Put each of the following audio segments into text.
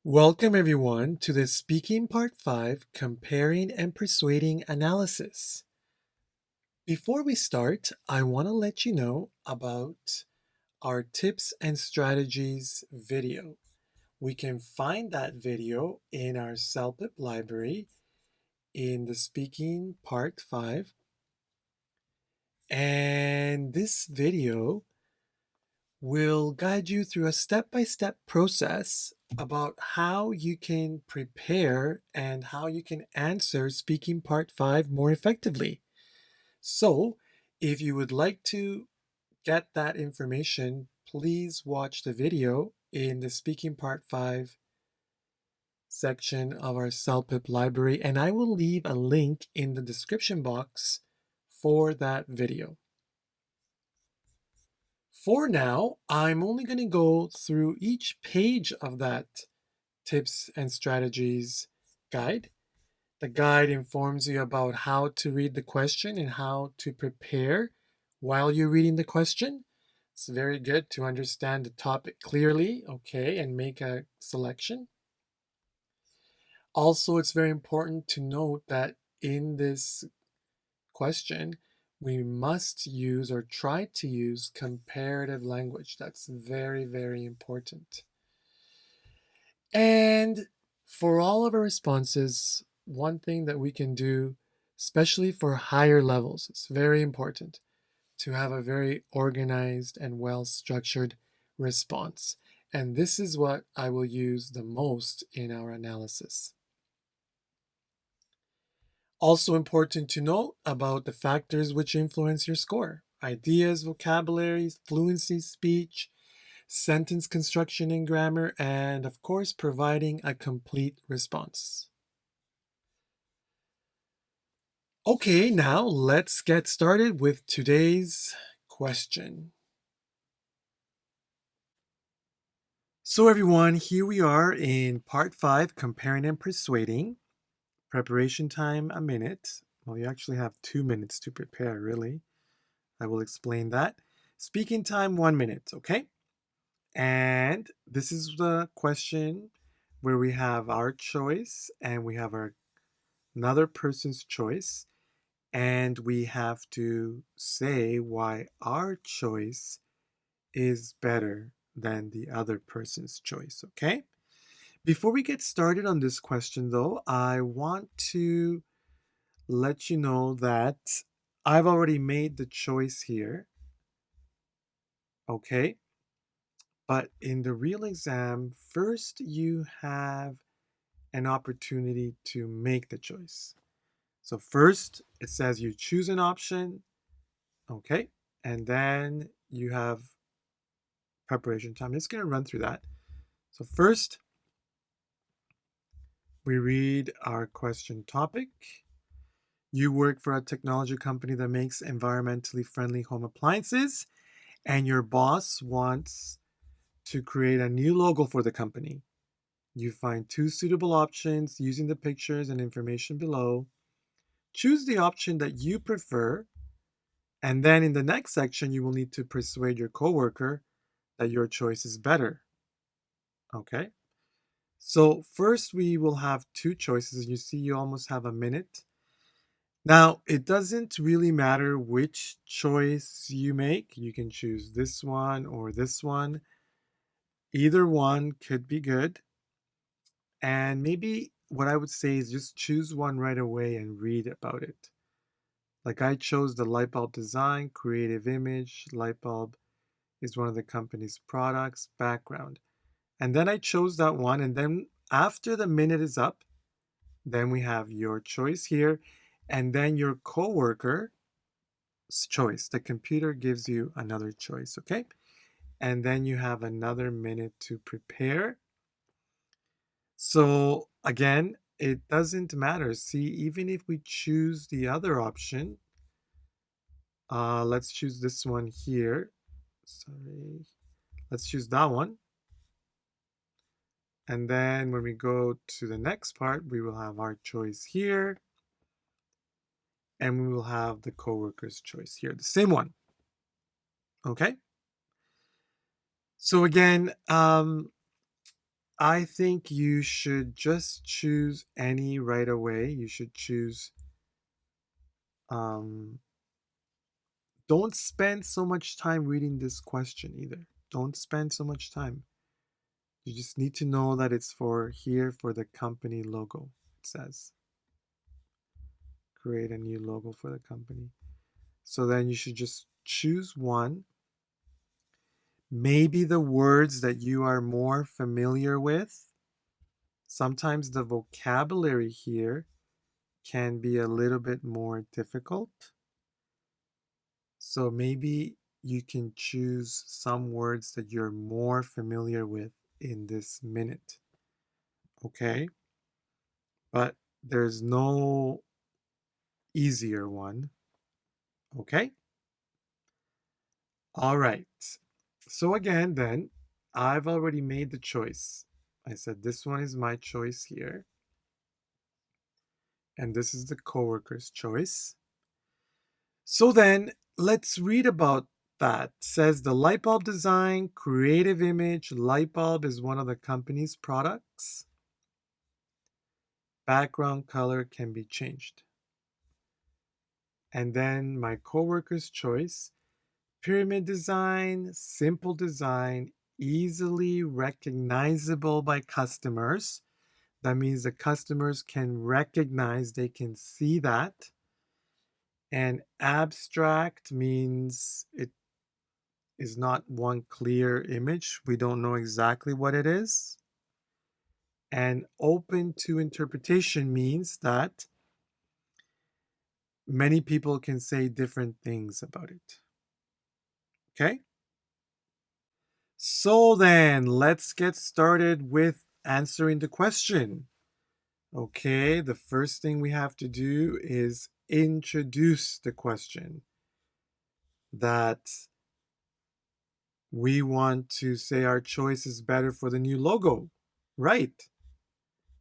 Welcome everyone to the Speaking Part 5 Comparing and Persuading Analysis. Before we start, I want to let you know about our tips and strategies video. We can find that video in our CELPIP library in the Speaking Part 5. And this video will guide you through a step-by-step process about how you can prepare and how you can answer Speaking Part 5 more effectively. So, if you would like to get that information, please watch the video in the Speaking Part 5 section of our CELPIP library, and I will leave a link in the description box for that video. For now, I'm only going to go through each page of that tips and strategies guide. The guide informs you about how to read the question and how to prepare while you're reading the question. It's very good to understand the topic clearly, okay, and make a selection. Also, it's very important to note that in this question, we must use or try to use comparative language. That's very, very important. And for all of our responses, one thing that we can do, especially for higher levels, it's very important to have a very organized and well-structured response. And this is what I will use the most in our analysis. Also important to note about the factors which influence your score: ideas, vocabulary, fluency, speech, sentence construction and grammar, and of course, providing a complete response. Okay, now let's get started with today's question. So everyone, here we are in part 5, comparing and persuading. Preparation time, a minute. Well, you actually have 2 minutes to prepare, really. I will explain that. Speaking time, 1 minute, okay? And this is the question where we have our choice and we have another person's choice, and we have to say why our choice is better than the other person's choice, okay? Before we get started on this question, though, I want to let you know that I've already made the choice here, okay? But in the real exam, first you have an opportunity to make the choice. So first, it says you choose an option, okay? And then you have preparation time. I'm just going to run through that. So first, we read our question topic. You work for a technology company that makes environmentally friendly home appliances, and your boss wants to create a new logo for the company. You find 2 suitable options using the pictures and information below. Choose the option that you prefer, and then in the next section, you will need to persuade your coworker that your choice is better. Okay? So first we will have 2 choices. You see, you almost have a minute. Now, it doesn't really matter which choice you make. You can choose this one or this one. Either one could be good. And maybe what I would say is just choose one right away and read about it. Like I chose the light bulb design, creative image, light bulb is one of the company's products, background. And then I chose that one. And then after the minute is up, then we have your choice here. And then your coworker's choice. The computer gives you another choice, okay? And then you have another minute to prepare. So again, it doesn't matter. See, even if we choose the other option, let's choose this one here. Sorry. Let's choose that one. And then when we go to the next part, we will have our choice here. And we will have the coworker's choice here, the same one. Okay? So again, I think you should just choose any right away. You should choose, um, don't spend so much time reading this question either. Don't spend so much time. You just need to know that it's for here for the company logo. It says create a new logo for the company. So then you should just choose one. Maybe the words that you are more familiar with. Sometimes the vocabulary here can be a little bit more difficult. So maybe you can choose some words that you're more familiar with in this minute. Okay? But there's no easier one. Okay? All right. So again, then, I've already made the choice. I said this one is my choice here. And this is the coworker's choice. So then, let's read about that. It says the light bulb design, creative image, light bulb is one of the company's products. Background color can be changed. And then my coworker's choice, pyramid design, simple design, easily recognizable by customers. That means the customers can recognize, they can see that. And abstract means it is not one clear image. We don't know exactly what it is. And open to interpretation means that many people can say different things about it. Okay? So then, let's get started with answering the question. Okay, the first thing we have to do is introduce the question. That we want to say our choice is better for the new logo. Right.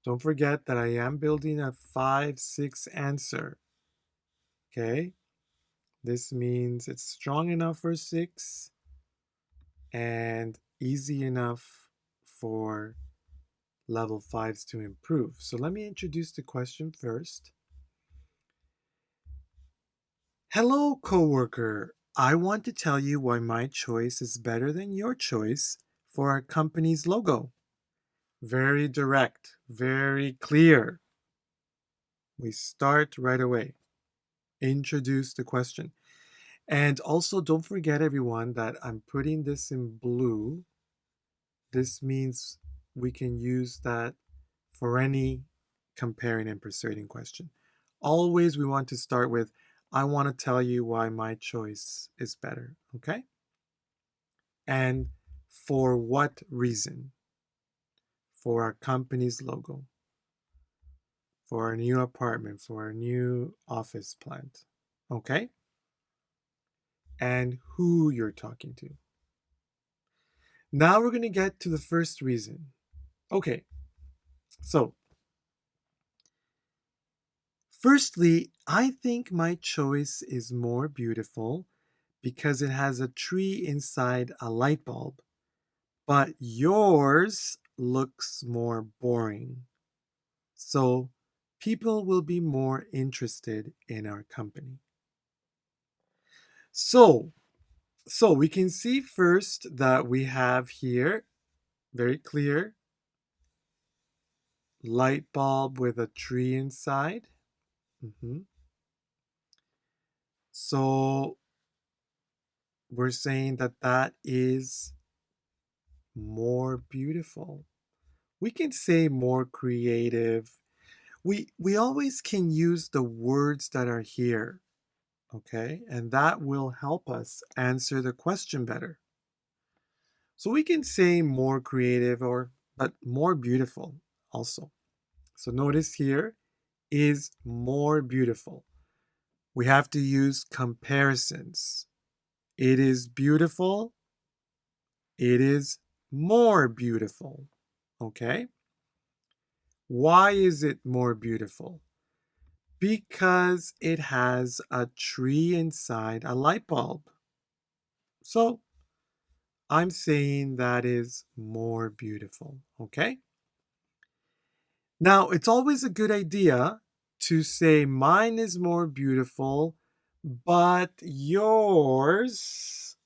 Don't forget that I am building a 5-6 answer. Okay. This means it's strong enough for 6 and easy enough for level 5s to improve. So let me introduce the question first. Hello, coworker. I want to tell you why my choice is better than your choice for our company's logo. Very direct, very clear. We start right away. Introduce the question. And also, don't forget, everyone, that I'm putting this in blue. This means we can use that for any comparing and persuading question. Always, we want to start with, I want to tell you why my choice is better, okay? And for what reason? For our company's logo, for our new apartment, for our new office plant, okay? And who you're talking to. Now we're going to get to the first reason. Okay, so firstly, I think my choice is more beautiful because it has a tree inside a light bulb, but yours looks more boring. So people will be more interested in our company. So we can see first that we have here, very clear, light bulb with a tree inside. So we're saying that that is more beautiful. We can say more creative. We always can use the words that are here, okay? And that will help us answer the question better. So we can say more creative but more beautiful also. So notice here is more beautiful. We have to use comparisons. It is beautiful. It is more beautiful. Okay? Why is it more beautiful? Because it has a tree inside a light bulb. So I'm saying that is more beautiful, okay? Now, it's always a good idea to say mine is more beautiful, but yours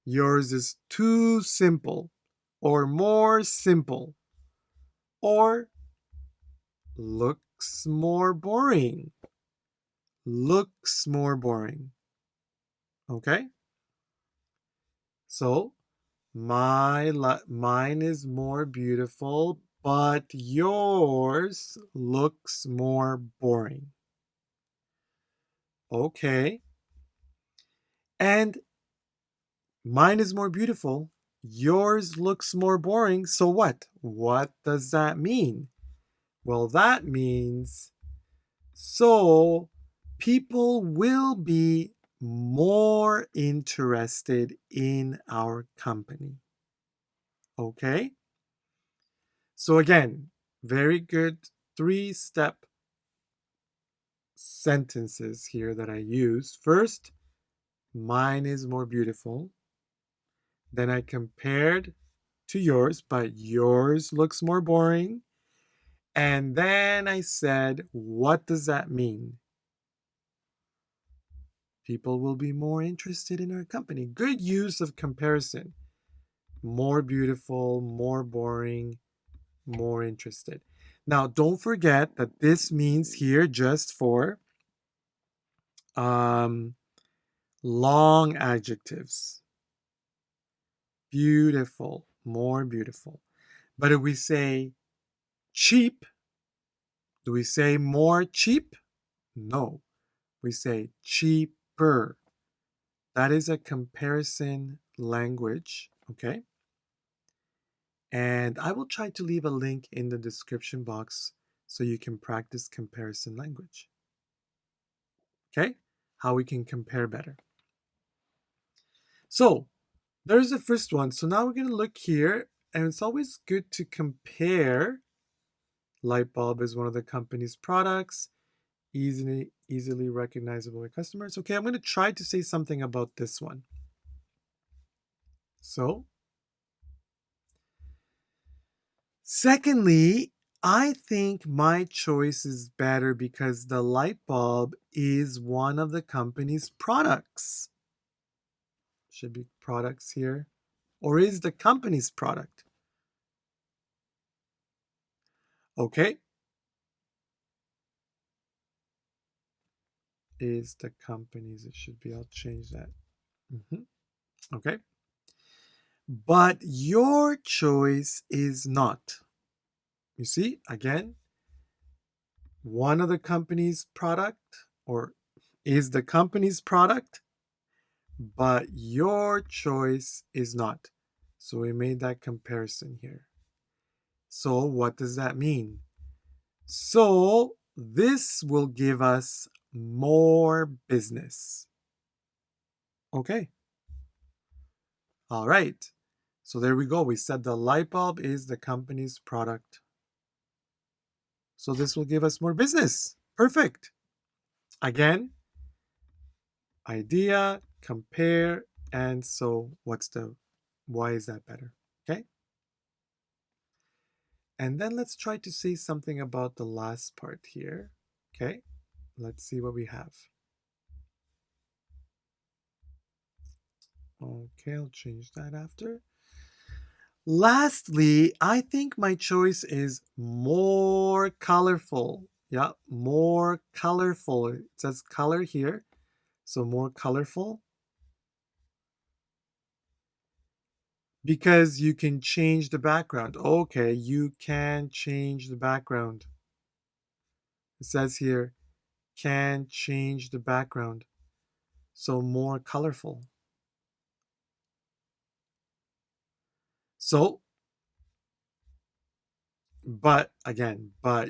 is too simple, or more simple, or looks more boring. Looks more boring. Okay? So, mine is more beautiful, but yours looks more boring. Okay. And mine is more beautiful, yours looks more boring. So what? What does that mean? Well, that means so people will be more interested in our company. Okay? So again, very good 3-step sentences here that I use. First, mine is more beautiful. Then I compared to yours, but yours looks more boring. And then I said, what does that mean? People will be more interested in our company. Good use of comparison. More beautiful, more boring, more interested. Now, don't forget that this means here just for long adjectives. Beautiful, more beautiful. But if we say cheap, do we say more cheap? No, we say cheaper. That is a comparison language, okay? And I will try to leave a link in the description box so you can practice comparison language. Okay? How we can compare better. So, there's the first one. So now we're going to look here, and it's always good to compare. Light bulb is one of the company's products, easily recognizable by customers. Okay, I'm going to try to say something about this one. So, secondly, I think my choice is better because the light bulb is one of the company's products. Should be products here. Or is the company's product? Okay. Is the company's, it should be, I'll change that. Okay. But your choice is not. You see, again, one of the company's product or is the company's product, but your choice is not. So we made that comparison here. So what does that mean? So this will give us more business. Okay. All right. So there we go. We said the light bulb is the company's product. So this will give us more business. Perfect. Again, idea, compare, and so why is that better? Okay. And then let's try to say something about the last part here. Okay. Let's see what we have. Okay, I'll change that after. Lastly, I think my choice is more colorful. Yeah, more colorful. It says color here, so more colorful. Because you can change the background. Okay, you can change the background. It says here, can change the background. So more colorful. So, but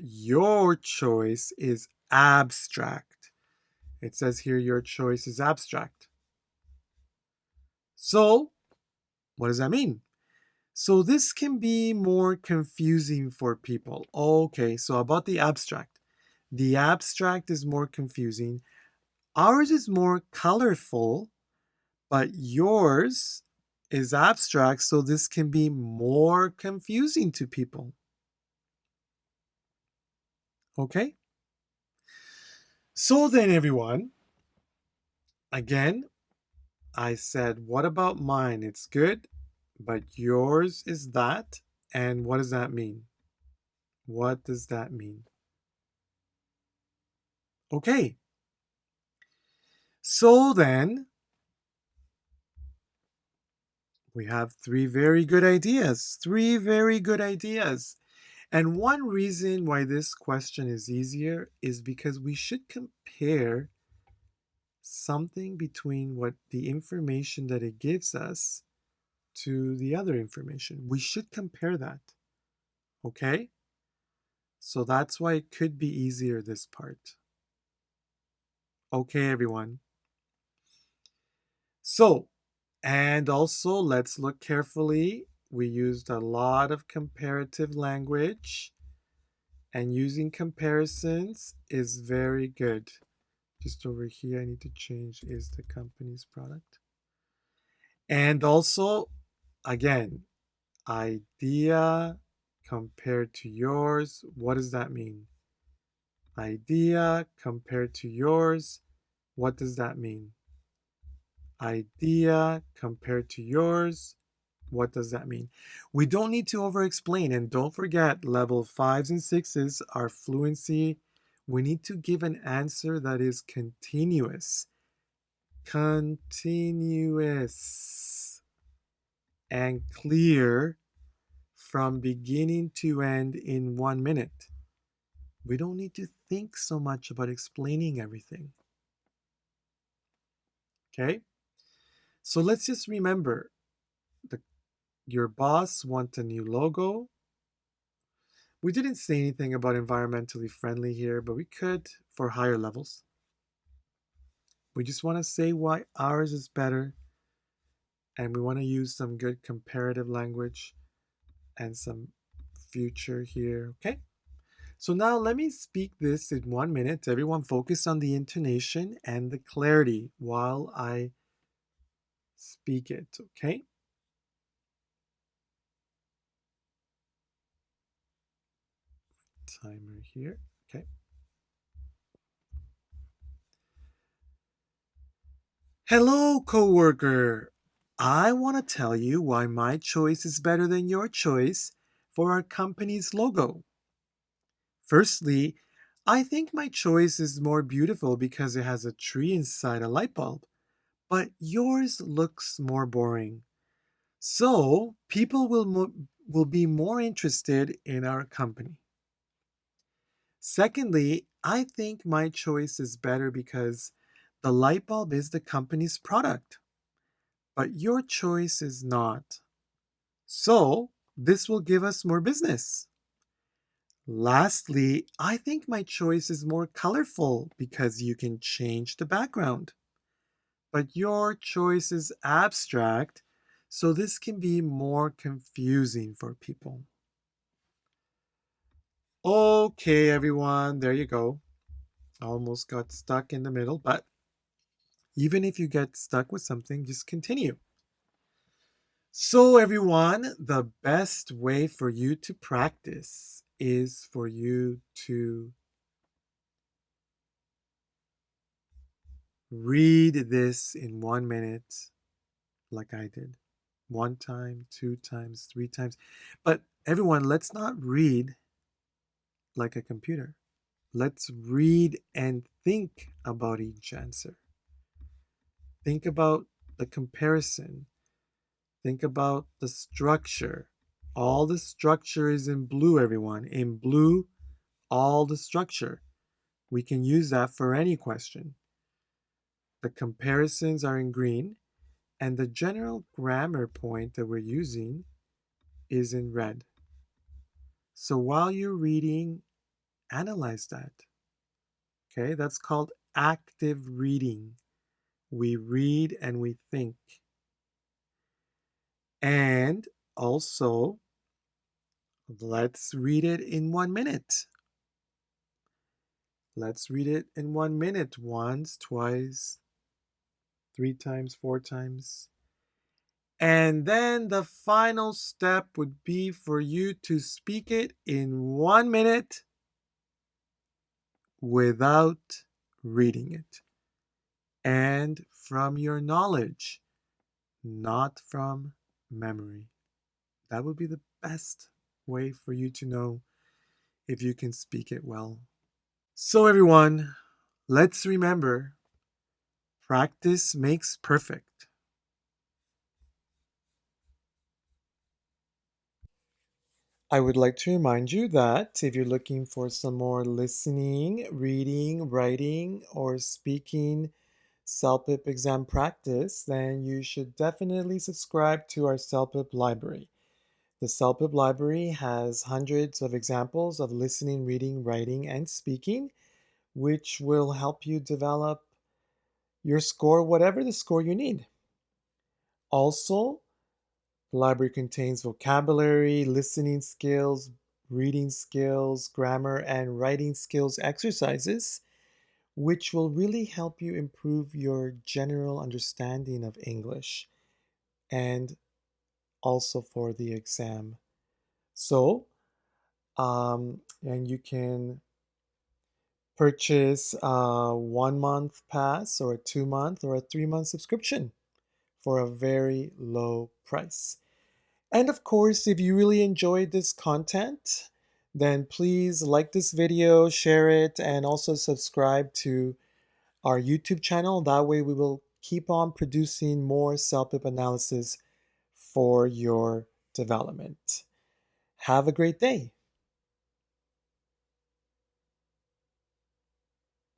your choice is abstract. It says here your choice is abstract. So, what does that mean? So this can be more confusing for people. Okay, so about the abstract. The abstract is more confusing. Ours is more colorful, but yours is abstract, so this can be more confusing to people. Okay? So then, everyone, again, I said, what about mine? It's good, but yours is that. And what does that mean? What does that mean? Okay. So then, we have three very good ideas. Three very good ideas. And one reason why this question is easier is because we should compare something between what the information that it gives us to the other information. We should compare that. Okay? So that's why it could be easier, this part. Okay, everyone. So, and also let's look carefully. We used a lot of comparative language, and using comparisons is very good. Just over here, I need to change is the company's product. And also, again, idea compared to yours. What does that mean? Idea compared to yours. What does that mean? Idea compared to yours. What does that mean? We don't need to over explain. And don't forget, level 5s and 6s are fluency. We need to give an answer that is continuous. Continuous and clear from beginning to end in 1 minute. We don't need to think so much about explaining everything. Okay? So let's just remember, your boss wants a new logo. We didn't say anything about environmentally friendly here, but we could for higher levels. We just want to say why ours is better, and we want to use some good comparative language and some future here, okay? So now let me speak this in 1 minute. Everyone focus on the intonation and the clarity while I speak it, okay? Timer here, okay? Hello, coworker. I want to tell you why my choice is better than your choice for our company's logo. Firstly, I think my choice is more beautiful because it has a tree inside a light bulb, but yours looks more boring. So, people will be more interested in our company. Secondly, I think my choice is better because the light bulb is the company's product, but your choice is not. So, this will give us more business. Lastly, I think my choice is more colorful because you can change the background. But your choice is abstract, so this can be more confusing for people. Okay, everyone, there you go. Almost got stuck in the middle, but even if you get stuck with something, just continue. So, everyone, the best way for you to practice is for you to read this in 1 minute, like I did. 1 time, 2 times, 3 times. But everyone, let's not read like a computer. Let's read and think about each answer. Think about the comparison. Think about the structure. All the structure is in blue, everyone. In blue, all the structure. We can use that for any question. The comparisons are in green, and the general grammar point that we're using is in red. So while you're reading, analyze that. Okay, that's called active reading. We read and we think. And also, let's read it in 1 minute. Let's read it in 1 minute. Once, twice, 3 times, 4 times. And then the final step would be for you to speak it in 1 minute without reading it and from your knowledge, not from memory. That would be the best way for you to know if you can speak it well. So, everyone, let's remember practice makes perfect. I would like to remind you that if you're looking for some more listening, reading, writing, or speaking CELPIP exam practice, then you should definitely subscribe to our CELPIP library. The CELPIP library has hundreds of examples of listening, reading, writing, and speaking, which will help you develop your score, whatever the score you need. Also, the library contains vocabulary, listening skills, reading skills, grammar, and writing skills exercises, which will really help you improve your general understanding of English and also for the exam. So, and you can purchase a 1 month pass or a 2 month or a 3 month subscription for a very low price. And of course, if you really enjoyed this content, then please like this video, share it, and also subscribe to our YouTube channel. That way we will keep on producing more CELPIP analysis for your development. Have a great day.